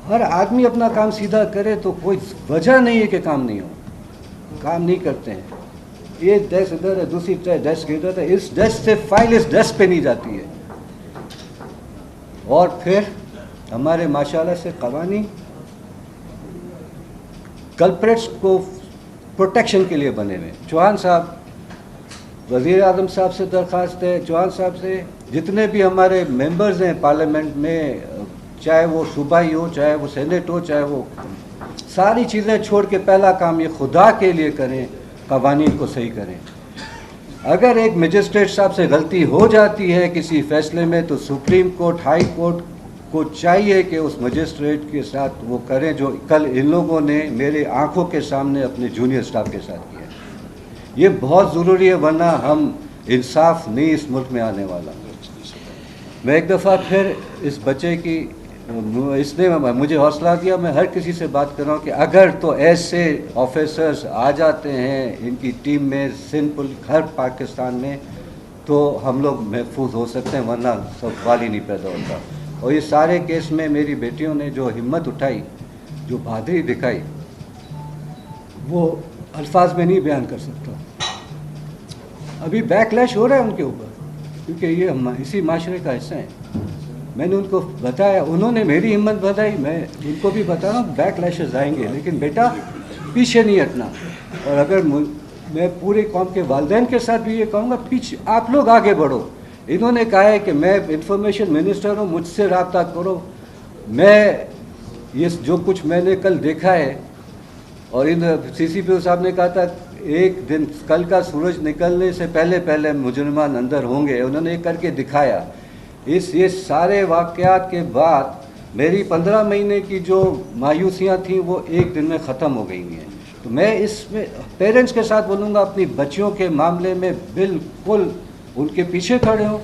ہر آدمی اپنا کام سیدھا کرے تو کوئی وجہ نہیں ہے کہ کام نہیں ہو. کام نہیں کرتے ہیں. ایک ڈیسک ادھر ہے, دوسری ڈیسک ادھر ہے, اس ڈیسک سے فائل اس ڈیسک پہ نہیں جاتی ہے. اور پھر ہمارے ماشاءاللہ سے قوانین کلپریٹس کو پروٹیکشن کے لیے بنے ہوئے. چوہان صاحب, وزیر اعظم صاحب سے درخواست ہے, چوہان صاحب سے, جتنے بھی ہمارے ممبرز ہیں پارلیمنٹ میں, چاہے وہ صوبائی ہو, چاہے وہ سینٹ ہو, چاہے وہ, ساری چیزیں چھوڑ کے پہلا کام یہ خدا کے لیے کریں, قوانین کو صحیح کریں. اگر ایک مجسٹریٹ صاحب سے غلطی ہو جاتی ہے کسی فیصلے میں تو سپریم کورٹ, ہائی کورٹ کو چاہیے کہ اس مجسٹریٹ کے ساتھ وہ کریں جو کل ان لوگوں نے میرے آنکھوں کے سامنے اپنے جونیئر سٹاف کے ساتھ کیا. یہ بہت ضروری ہے, ورنہ ہم انصاف نہیں اس ملک میں آنے والا. میں ایک دفعہ پھر اس بچے کی, اس نے مجھے حوصلہ دیا, میں ہر کسی سے بات کر رہا ہوں کہ اگر تو ایسے آفیسرز آ جاتے ہیں ان کی ٹیم میں ہر پاکستان میں تو ہم لوگ محفوظ ہو سکتے ہیں, ورنہ سوال ہی نہیں پیدا ہوتا. اور یہ سارے کیس میں میری بیٹیوں نے جو ہمت اٹھائی, جو بہادری دکھائی, وہ الفاظ میں نہیں بیان کر سکتا. ابھی بیک لیش ہو رہا ہے ان کے اوپر, کیونکہ یہ اسی معاشرے کا حصہ ہیں. میں نے ان کو بتایا, انہوں نے میری ہمت بتائی, میں ان کو بھی بتا رہا ہوں بیک لیشز آئیں گے, لیکن بیٹا پیچھے نہیں ہٹنا. اور اگر میں پورے قوم کے والدین کے ساتھ بھی یہ کہوں گا, پیچھے آپ لوگ آگے بڑھو. انہوں نے کہا ہے کہ میں انفارمیشن منسٹر ہوں, مجھ سے رابطہ کرو. میں یہ جو کچھ میں نے کل دیکھا ہے, اور ان سی سی پی او صاحب نے کہا تھا ایک دن کل کا سورج نکلنے سے پہلے مجرمان اندر ہوں گے, انہوں نے کر کے دکھایا. یہ سارے واقعات کے بعد میری 15 مہینے کی جو مایوسیاں تھیں وہ ایک دن میں ختم ہو گئی ہیں. تو میں اس میں پیرنٹس کے ساتھ بولوں گا, اپنی بچیوں کے معاملے میں بالکل ان کے پیچھے کھڑے ہوں,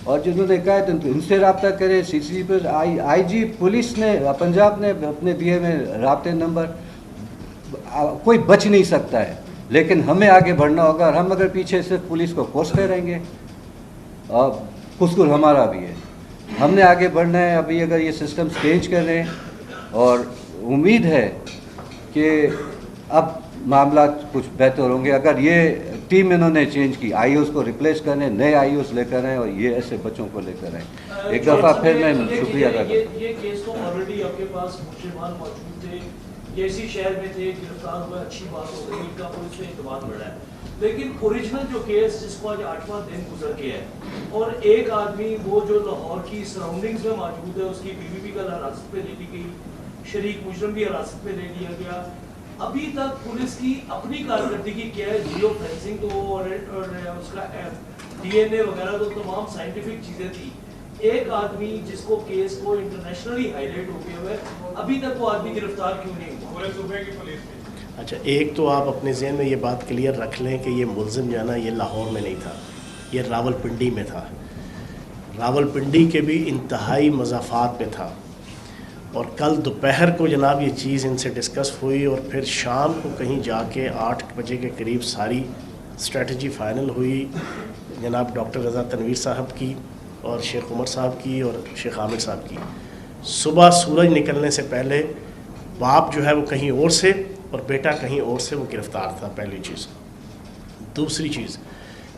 اور جنہوں نے کہا تو ان سے رابطہ کرے. سی سی پی آئی جی پولیس نے پنجاب نے اپنے دیے میں رابطے نمبر, کوئی بچ نہیں سکتا ہے, لیکن ہمیں آگے بڑھنا ہوگا. اور ہم اگر پیچھے صرف پولیس کو کوستے رہیں گے, اور قصور ہمارا بھی ہے, ہم نے آگے بڑھنا ہے. ابھی اگر یہ سسٹم چینج کر رہے ہیں, اور امید ہے کہ اب معاملات کچھ بہتر ہوں گے. اگر یہ ٹیم انہوں نے چینج کی, آئی اوز کو ریپلیس کریں, نئے آئی اوز لے کر آئیں, اور یہ ایسے بچوں کو لے کر آئیں. ایک دفعہ پھر میں شکریہ ادا کرتا ہوں. یہ کیس تو آلریڈی آپ کے پاس مجرمان موجود تھے, یہ اسی شہر میں تھے, گرفتار ہوئے, اچھی بات ہو گئی, ان کا پولیس میں اعتماد بڑھا ہے. لیکن اوریجنل جو کیس جس کو آج 8واں دن گزر گیا ہے, اور ایک آدمی وہ جو لاہور کی سراؤنڈنگز میں موجود ہے, اس کی بیوی بھی کل حراست پہ لے لی گئی, شریک مجرم بھی حراست پہ لے لیا گیا. ابھی تک پولیس کی اپنی کارکردگی کیا ہے؟ جیو فینسنگ تو اور اس کا ڈی این اے وغیرہ تو تمام سائنٹیفک چیزیں تھیں. ایک آدمی جس کو کیس کو انٹرنیشنلی ہائی لائٹ ہو گیا ہے, ابھی تک وہ آدمی گرفتار کیوں نہیں ہوا؟ پورے صوبے کی پولیس میں. اچھا, ایک تو آپ اپنے ذہن میں یہ بات کلیئر رکھ لیں کہ یہ ملزم جو ہے نا, یہ لاہور میں نہیں تھا, یہ راول پنڈی میں تھا. راول پنڈی کے بھی انتہائی مضافات میں تھا. اور کل دوپہر کو جناب یہ چیز ان سے ڈسکس ہوئی, اور پھر شام کو کہیں جا کے 8 بجے کے قریب ساری اسٹریٹجی فائنل ہوئی جناب ڈاکٹر رضا تنویر صاحب کی, اور شیخ عمر صاحب کی, اور شیخ عامر صاحب کی. صبح سورج نکلنے سے پہلے باپ جو ہے وہ کہیں اور سے, اور بیٹا کہیں اور سے وہ گرفتار تھا. پہلی چیز. دوسری چیز,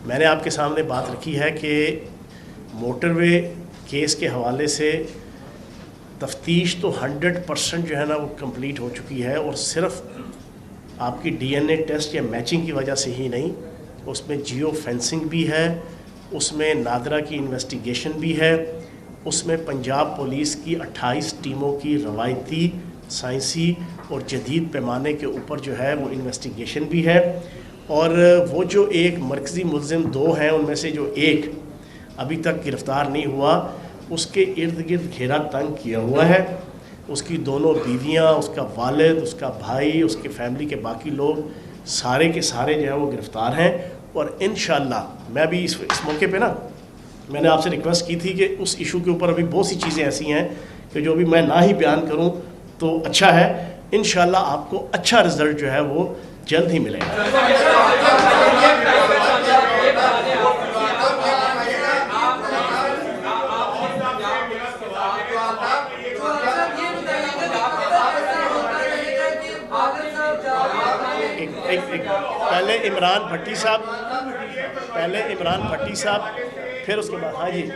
میں نے آپ کے سامنے بات رکھی ہے کہ موٹر وے کیس کے حوالے سے تفتیش تو 100% جو ہے نا وہ کمپلیٹ ہو چکی ہے, اور صرف آپ کی ڈی این اے ٹیسٹ یا میچنگ کی وجہ سے ہی نہیں, اس میں جیو فینسنگ بھی ہے, اس میں نادرا کی انویسٹیگیشن بھی ہے, اس میں پنجاب پولیس کی 28 ٹیموں کی روایتی, سائنسی اور جدید پیمانے کے اوپر جو ہے وہ انویسٹیگیشن بھی ہے. اور وہ جو ایک مرکزی ملزم 2 ہیں, ان میں سے جو ایک ابھی تک گرفتار نہیں ہوا, اس کے ارد گرد گھیرا تنگ کیا ہوا ہے. اس کی دونوں بیویاں, اس کا والد, اس کا بھائی, اس کے فیملی کے باقی لوگ سارے کے سارے جو ہیں وہ گرفتار ہیں. اور انشاءاللہ میں بھی اس موقع پہ نا, میں نے آپ سے ریکویسٹ کی تھی کہ اس ایشو کے اوپر ابھی بہت سی چیزیں ایسی ہیں کہ جو ابھی میں نہ ہی بیان کروں تو اچھا ہے. انشاءاللہ آپ کو اچھا رزلٹ جو ہے وہ جلد ہی ملے گا. پہلے عمران بھٹی صاحب، پھر اس کے بعد ہاں جی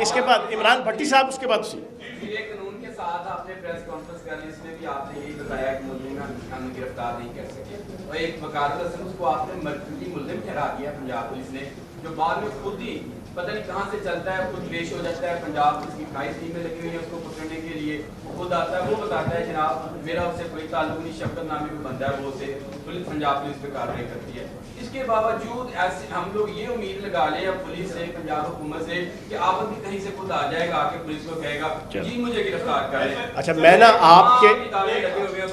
اس کے بعد عمران بھٹی صاحب، اس کے بعد قانون کے ساتھ آپ نے پریس کانفرنس کر لی، اس میں بھی آپ نے یہی بتایا کہ ملزم ہم گرفتار نہیں کر سکے، اور ایک وقار الحسن اس کو آپ نے مرکزی ملزم ٹھہرا دیا پنجاب پولیس نے، جو بعد میں خود ہی پتہ نہیں کہاں سے چلتا ہے، خود پیش ہو جاتا ہے، پنجاب پولیس کی 28 ٹیمیں لگی ہوئی ہیں اس کو پکڑنے کے لیے، خود آتا ہے، وہ بتاتا ہے جناب میرا اس سے کوئی تعلق نہیں، شفقت نامی کو بندہ ہے، وہ اسے پولیس پنجاب پولیس پہ کارروائی کرتی ہے۔ اس کے باوجود ایسے ہم لوگ یہ امید لگا لیں اب پولیس سے، پنجاب حکومت سے، کہ آپ بھی کہیں سے خود آ جائے گا کہ پولیس کو کہے گا جی مجھے گرفتار کریں۔ اچھا میں نا آپ کے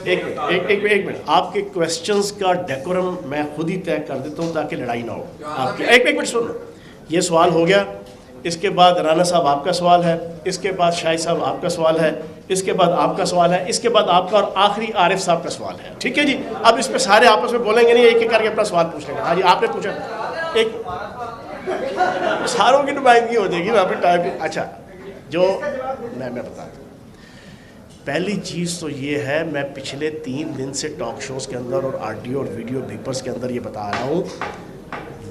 ایک منٹ، آپ کے کوسچنز کا ڈیکورم میں خود ہی طے کر دیتا ہوں تاکہ لڑائی نہ ہو آپ کی۔ ایک منٹ سنو، یہ سوال ہو گیا، اس کے بعد رانا صاحب آپ کا سوال ہے، اس کے بعد شاہد صاحب آپ کا سوال ہے، اس کے بعد آپ کا سوال ہے، اس کے بعد آپ کا، اور آخری عارف صاحب کا سوال ہے، ٹھیک ہے جی؟ اب اس پہ سارے آپس میں بولیں گے نہیں، ایک ایک کر کے اپنا سوال پوچھ لیں گے۔ ہاں جی آپ نے پوچھا، ایک ساروں کی نمائندگی ہو جائے گی نا پھر ٹائم۔ اچھا جو میں بتا دوں، پہلی چیز تو یہ ہے، میں پچھلے 3 دن سے ٹاک شوز کے اندر اور آڈیو اور ویڈیو بیپرز کے اندر یہ بتا رہا ہوں،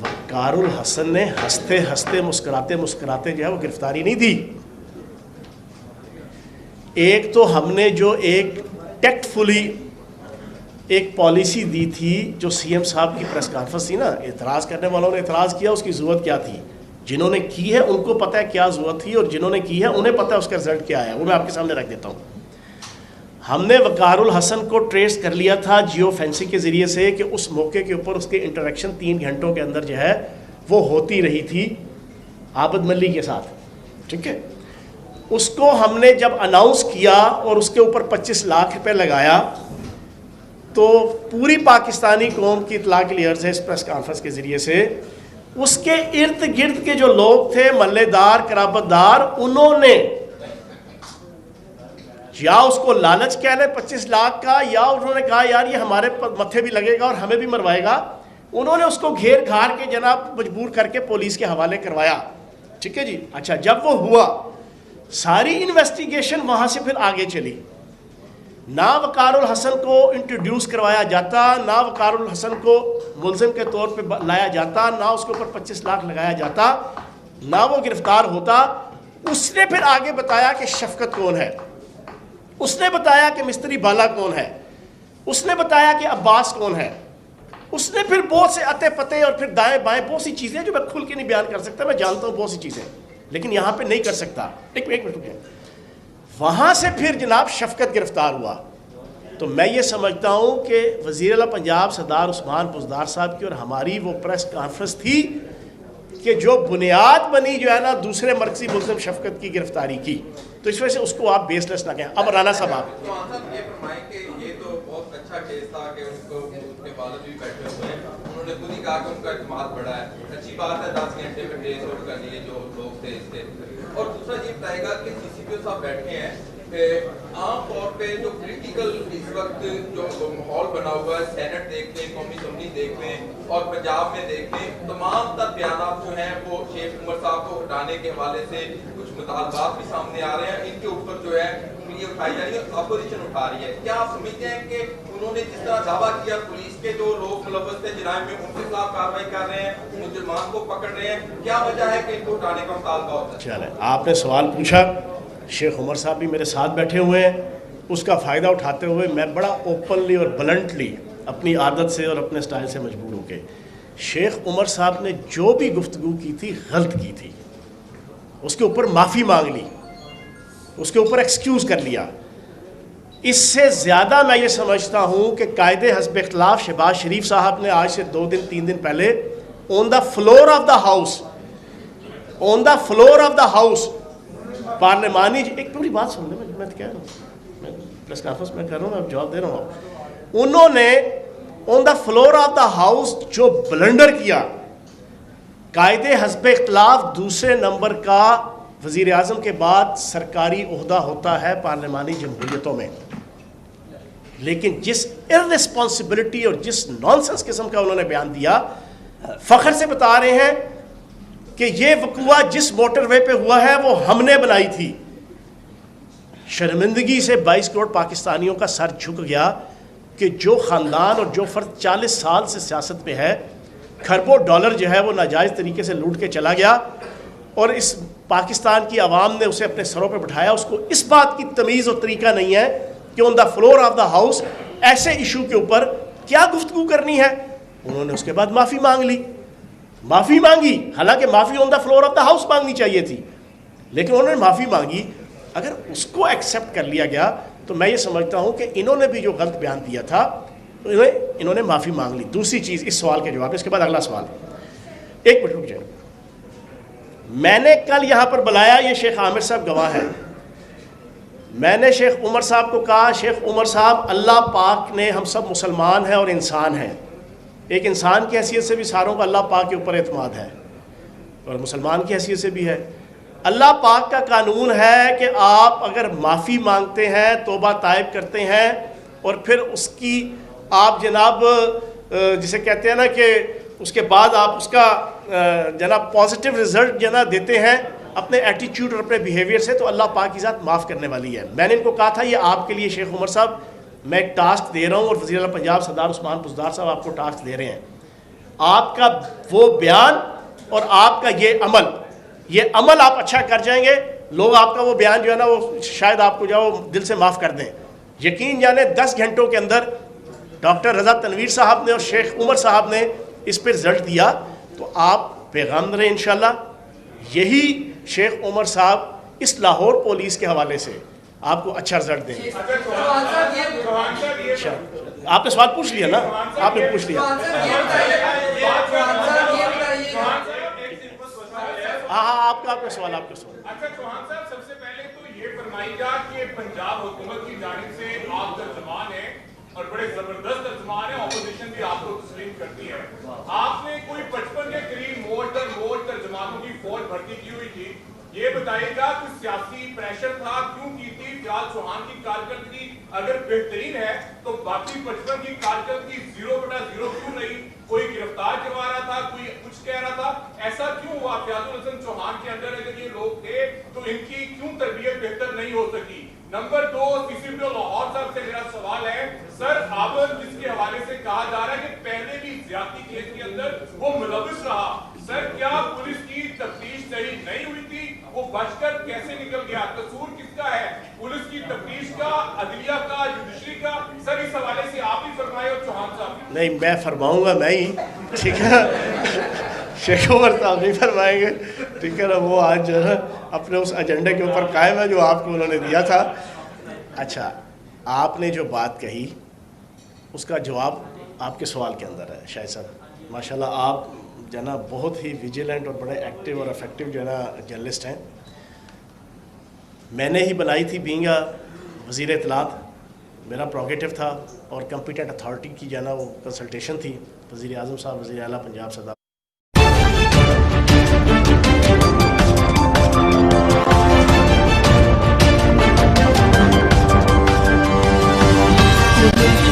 وقار الحسن نے ہنستے ہنستے مسکراتے مسکراتے جو ہے وہ گرفتاری نہیں دی۔ ایک تو ہم نے جو ایک ٹیکٹ فلی ایک پالیسی دی تھی، جو سی ایم صاحب کی پریس کانفرنس تھی نا، اعتراض کرنے والوں نے اعتراض کیا، اس کی ضرورت کیا تھی، جنہوں نے کی ہے ان کو پتہ ہے کیا ضرورت تھی، اور جنہوں نے کی ہے انہیں پتہ ہے اس کا رزلٹ کیا ہے، وہ میں آپ کے سامنے رکھ دیتا ہوں۔ ہم نے وقار الحسن کو ٹریس کر لیا تھا جیو فینسی کے ذریعے سے، کہ اس موقع کے اوپر اس کے انٹریکشن 3 گھنٹوں کے اندر جو ہے وہ ہوتی رہی تھی عابد ملی کے ساتھ، ٹھیک ہے؟ اس کو ہم نے جب اناؤنس کیا اور اس کے اوپر 25 لاکھ روپے لگایا، تو پوری پاکستانی قوم کی اطلاع کے لیے عرض ہے اس پریس کانفرنس کے ذریعے سے، اس کے ارد گرد کے جو لوگ تھے، محلے دار، قرابت دار، انہوں نے یا اس کو لالچ کہہ لیں 25 لاکھ کا، یا انہوں نے کہا یار یہ ہمارے متھے بھی لگے گا اور ہمیں بھی مروائے گا، انہوں نے اس کو گھیر گھار کے جناب مجبور کر کے پولیس کے حوالے کروایا، ٹھیک ہے جی؟ اچھا جب وہ ہوا، ساری انویسٹیگیشن وہاں سے پھر آگے چلی، نہ وقار الحسن کو انٹروڈیوس کروایا جاتا، نہ وقار الحسن کو ملزم کے طور پہ لایا جاتا، نہ اس کے اوپر 25 لاکھ لگایا جاتا، نہ وہ گرفتار ہوتا۔ اس نے پھر آگے بتایا کہ شفقت کون ہے، اس نے بتایا کہ مستری بالا کون ہے، اس نے بتایا کہ عباس کون ہے، اس نے پھر بہت سے اتے پتے اور پھر دائیں بائیں بہت سی چیزیں جو میں کھل کے نہیں بیان کر سکتا، میں جانتا ہوں بہت سی چیزیں، لیکن یہاں پہ نہیں کر سکتا۔ ایک منٹ رکیں، وہاں سے پھر جناب شفقت گرفتار ہوا۔ تو میں یہ سمجھتا ہوں کہ وزیر اعلیٰ پنجاب سردار عثمان بزدار صاحب کی اور ہماری وہ پریس کانفرنس تھی کہ جو بنیاد بنی جو ہے نا دوسرے مرکزی ملزم شفقت کی گرفتاری کی، تو اس وجہ سے اس کو آپ بیس لیس نہ کہیں۔ اب رانا صاحب آپ یہ فرمائیں کہ یہ تو بہت اچھا کیس تھا کہ ان کو ان کے والد بھی بیٹھے ہوئے ہیں، انہوں نے خود ہی کہا کہ ان کا اعتماد بڑھا ہے، اچھی بات ہے 10 گھنٹے میں ٹریس آؤٹ کر لیے جو لوگ تھے اس کے۔ اور دوسرا یہ بتائے گا کہ سی سی پی او صاحب بیٹھے ہیں، عام طور پہ جو پولیٹیکل اس وقت جو ماحول بنا ہوا ہے، سینٹ دیکھ لیں، قومی اسمبلی دیکھ لیں اور پنجاب میں دیکھ لیں، تمام تر بیانات جو ہیں وہ شیخ عمر صاحب کو ہٹانے کے حوالے سے کچھ مطالبات بھی سامنے آ رہے ہیں، ان کے اوپر جو ہے انگلی اٹھائی جا رہی ہے، اپوزیشن اٹھا رہی ہے۔ کیا آپ سمجھتے ہیں کہ انہوں نے جس طرح دعویٰ کیا پولیس کے جو لوگ ملوث تھے جرائم میں ان کے خلاف کارروائی کر رہے ہیں، مجرمان کو پکڑ رہے ہیں، کیا وجہ ہے کہ ان کو ہٹانے کا مطالبہ ہوتا ہے؟ چلیں، آپ نے سوال پوچھا، شیخ عمر صاحب بھی میرے ساتھ بیٹھے ہوئے ہیں، اس کا فائدہ اٹھاتے ہوئے میں بڑا اوپنلی اور بلنٹلی اپنی عادت سے اور اپنے سٹائل سے مجبور ہو کے، شیخ عمر صاحب نے جو بھی گفتگو کی تھی غلط کی تھی، اس کے اوپر معافی مانگ لی، اس کے اوپر ایکسکیوز کر لیا۔ اس سے زیادہ میں یہ سمجھتا ہوں کہ قائد حزب اختلاف شہباز شریف صاحب نے آج سے 2 دن 3 دن پہلے on the floor of the house پارلیمانی، ایک پوری بات سن لیں، میں کہہ رہا ہوں، میں پریس کانفرنس میں کر رہا ہوں، میں جواب دے رہا ہوں، انہوں نے on the floor of the house جو بلنڈر کیا، قائد حزب اختلاف دوسرے نمبر کا وزیر اعظم کے بعد سرکاری عہدہ ہوتا ہے پارلیمانی جمہوریتوں میں، لیکن جس ارسپانسبلٹی اور جس نانسنس قسم کا انہوں نے بیان دیا، فخر سے بتا رہے ہیں کہ یہ وقوع جس موٹر وے پہ ہوا ہے وہ ہم نے بنائی تھی۔ شرمندگی سے 22 کروڑ پاکستانیوں کا سر جھک گیا کہ جو خاندان اور جو فرد 40 سال سے سیاست میں ہے، کھربوں ڈالر جو ہے وہ ناجائز طریقے سے لوٹ کے چلا گیا، اور اس پاکستان کی عوام نے اسے اپنے سروں پہ بٹھایا. اس کو اس بات کی تمیز اور طریقہ نہیں ہے کہ on the floor of the house ایسے ایشو کے اوپر کیا گفتگو کرنی ہے. انہوں نے اس کے بعد معافی مانگ لی، معافی مانگی، حالانکہ معافی on the floor of the house مانگنی چاہیے تھی، لیکن انہوں نے معافی مانگی. اگر اس کو ایکسیپٹ کر لیا گیا تو میں یہ سمجھتا ہوں کہ انہوں نے بھی جو غلط بیان دیا تھا انہوں نے معافی مانگ لی. دوسری چیز اس سوال کے جواب، اس کے بعد اگلا سوال. ایک منٹ رک جائیں. میں نے کل یہاں پر بلایا، یہ شیخ عامر صاحب گواہ ہیں، میں نے شیخ عمر صاحب کو کہا شیخ عمر صاحب اللہ پاک نے، ہم سب مسلمان ہیں اور انسان ہیں، ایک انسان کی حیثیت سے بھی ساروں کا اللہ پاک کے اوپر اعتماد ہے اور مسلمان کی حیثیت سے بھی ہے. اللہ پاک کا قانون ہے کہ آپ اگر معافی مانگتے ہیں، توبہ طائب کرتے ہیں، اور پھر اس کی آپ جناب جسے کہتے ہیں نا کہ اس کے بعد آپ اس کا جناب پازیٹیو رزلٹ جناب دیتے ہیں اپنے ایٹیچیوڈ اور اپنے بیہیویئر سے، تو اللہ پاک کی ذات معاف کرنے والی ہے. میں نے ان کو کہا تھا یہ آپ کے لیے شیخ عمر صاحب میں ایک ٹاسک دے رہا ہوں، اور وزیر اعلیٰ پنجاب سردار عثمان بزدار صاحب آپ کو ٹاسک دے رہے ہیں. آپ کا وہ بیان اور آپ کا یہ عمل آپ اچھا کر جائیں گے، لوگ آپ کا وہ بیان جو ہے نا وہ شاید آپ کو جو دل سے معاف کر دیں. یقین جانے 10 گھنٹوں کے اندر ڈاکٹر رضا تنویر صاحب نے اور شیخ عمر صاحب نے اس پہ رزلٹ دیا، تو آپ پیغام رہے انشاءاللہ. یہی شیخ عمر صاحب اس لاہور پولیس کے حوالے سے آپ کو اچھا رزلٹ دیں گے. آپ نے سوال پوچھ لیا نا، آپ نے پوچھ لیا. ہاں آپ کا سوال. اچھا چوہان صاحب، سب سے پہلے تو یہ فرمائی گا کہ پنجاب حکومت کی جانب سے آپ ترجمان ہیں اور بڑے زبردست ترجمان ہیں، اپوزیشن بھی آپ کو تسلیم کرتی ہے. آپ نے کوئی 55 کے قریب موٹ ترجمانوں کی فوج بھرتی کی ہوئی تھی، یہ بتائیے گا کوئی سیاسی پریشر تھا، کیوں کی تھی؟ فیاض چوہان کی کارکردگی اگر بہترین ہے تو باقی 55 کی کارکردگی 0/0 کیوں رہی؟ کوئی گرفتار کروا رہا تھا، کوئی کچھ کہہ رہا تھا، ایسا کیوں ہوا؟ فیاض الحسن چوہان کے اندر اگر یہ لوگ تھے تو ان کی کیوں تربیت بہتر نہیں ہو سکی؟ نمبر 2، CCP لاہور صاحب سے میرا سوال ہے سر، آپ جس کے حوالے سے کہا جا رہا ہے کہ پہلے بھی زیادتی کیس کے اندر وہ ملوث رہا، سر کیا پولیس کی تفتیش صحیح نہیں ہوئی تھی؟ وہ بچ کر کیسے نکل گیا؟ قصور کس کا ہے؟ پولیس کی تفتیش کا، عدلیہ کا، جوڈیشری کا؟ سر اس حوالے سے آپ ہی فرمائے اور چوہان صاحب. نہیں میں فرماؤں گا میں ہی، ٹھیک ہے. شیخ عمر صاحب نہیں فرمائیں گے، ٹھیک ہے نا. وہ آج جو ہے اپنے اس ایجنڈے کے اوپر قائم ہے جو آپ کو انہوں نے دیا تھا. اچھا، آپ نے جو بات کہی اس کا جواب آپ کے سوال کے اندر ہے. شاہد صاحب ماشاءاللہ آپ جو ہے نا بہت ہی ویجیلنٹ اور بڑے ایکٹیو اور افیکٹو جو ہے نا جرنلسٹ ہیں. میں نے ہی بنائی تھی بینگ وزیر اطلاعات، میرا پروگیٹو تھا، اور کمپیٹنٹ اتھارٹی کی جو ہے نا وہ کنسلٹیشن تھی. وزیر اعظم صاحب، وزیر اعلیٰ پنجاب سردار Thank you.